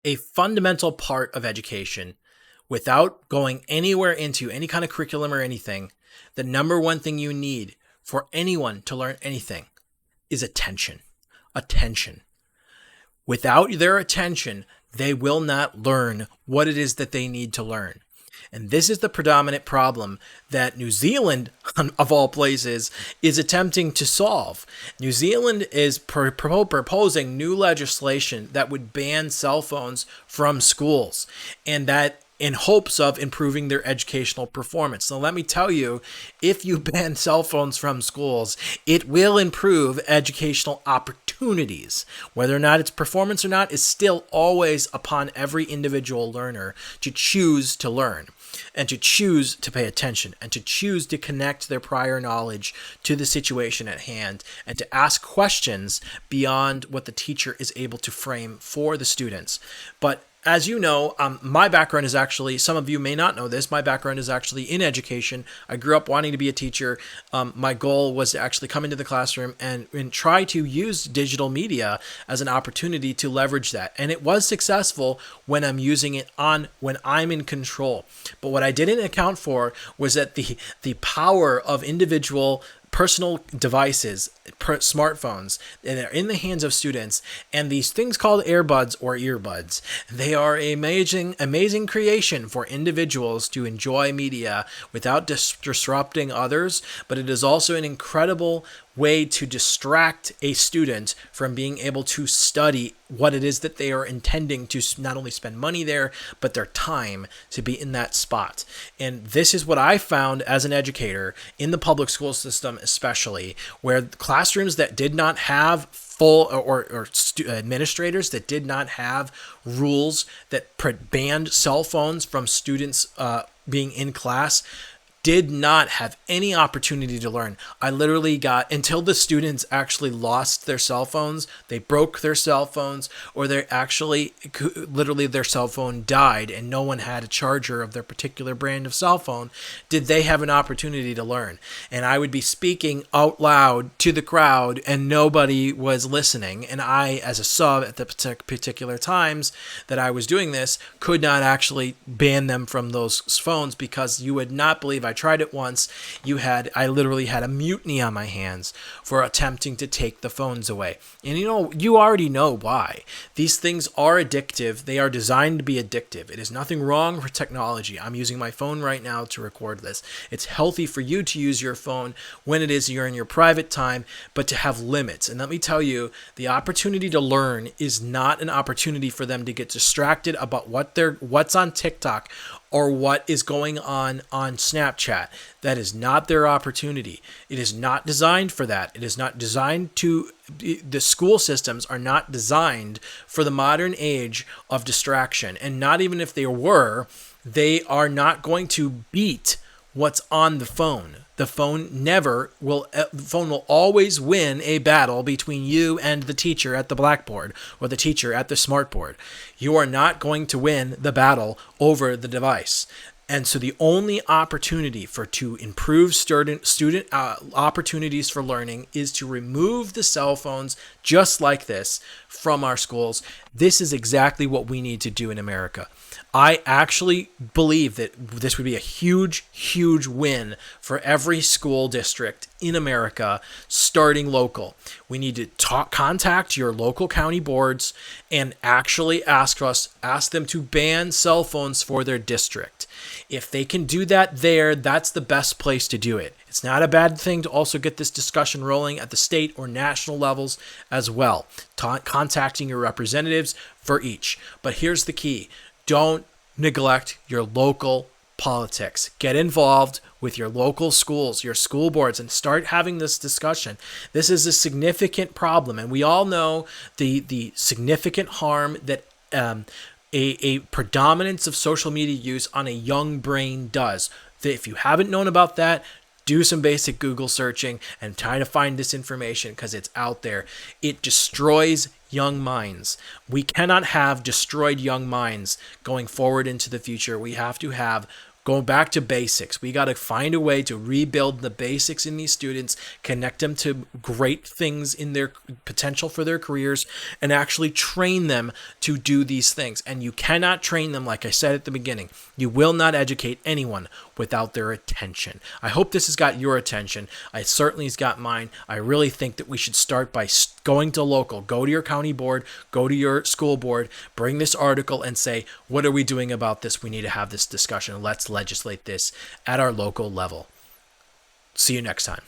A fundamental part of education, without going anywhere into any kind of curriculum or anything, the number one thing you need for anyone to learn anything is attention. Attention. Without their attention, they will not learn what it is that they need to learn. And this is the predominant problem that New Zealand, of all places, is attempting to solve. New Zealand is proposing new legislation that would ban cell phones from schools, and that in hopes of improving their educational performance. So let me tell you, if you ban cell phones from schools, it will improve educational opportunities. Whether or not it's performance or not is still always upon every individual learner to choose to learn, and to choose to pay attention, and to choose to connect their prior knowledge to the situation at hand, and to ask questions beyond what the teacher is able to frame for the students. But as you know, my background is actually, some of you may not know this, my background is actually in education. I grew up wanting to be a teacher. My goal was to actually come into the classroom and try to use digital media as an opportunity to leverage that. And it was successful when I'm using it when I'm in control. But what I didn't account for was that the power of individual personal devices, smartphones, and they're in the hands of students, and these things called AirBuds or earbuds, they are an amazing creation for individuals to enjoy media without disrupting others, but it is also an incredible way to distract a student from being able to study what it is that they are intending to not only spend money there, but their time to be in that spot. And this is what I found as an educator in the public school system, especially where classrooms that did not have full or administrators that did not have rules that banned cell phones from students being in class did not have any opportunity to learn. I literally got, until the students actually lost their cell phones, they broke their cell phones, or they actually, literally their cell phone died and no one had a charger of their particular brand of cell phone, did they have an opportunity to learn. And I would be speaking out loud to the crowd and nobody was listening. And I, as a sub at the particular times that I was doing this, could not actually ban them from those phones, because you would not believe, I tried it once. I literally had a mutiny on my hands for attempting to take the phones away. And you already know why. These things are addictive. They are designed to be addictive. It is nothing wrong for technology. I'm using my phone right now to record this. It's healthy for you to use your phone when it is you're in your private time, but to have limits. And let me tell you, the opportunity to learn is not an opportunity for them to get distracted about what's on TikTok or what is going on Snapchat. That is not their opportunity. It is not designed for that. It is not designed the school systems are not designed for the modern age of distraction. And not even if they were, they are not going to beat what's on the phone. The phone will always win a battle between you and the teacher at the blackboard or the teacher at the smartboard. You are not going to win the battle over the device. And so the only opportunity to improve student opportunities for learning is to remove the cell phones just like this from our schools. This is exactly what we need to do in America. I actually believe that this would be a huge, huge win for every school district in America, starting local. We need to contact your local county boards and actually ask them to ban cell phones for their district. If they can do that there, that's the best place to do it. It's not a bad thing to also get this discussion rolling at the state or national levels as well, contacting your representatives for each. But here's the key. Don't neglect your local politics. Get involved with your local schools, your school boards, and start having this discussion. This is a significant problem, and we all know the significant harm that a predominance of social media use on a young brain does. If you haven't known about that, do some basic Google searching and try to find this information, because it's out there. It destroys young minds. We cannot have destroyed young minds going forward into the future. We have to have Going back to basics. We got to find a way to rebuild the basics in these students, connect them to great things in their potential for their careers, and actually train them to do these things. And you cannot train them, like I said at the beginning. You will not educate anyone without their attention. I hope this has got your attention. It certainly has got mine. I really think that we should start by going to local. Go to your county board, go to your school board, bring this article and say, what are we doing about this? We need to have this discussion. Let's legislate this at our local level. See you next time.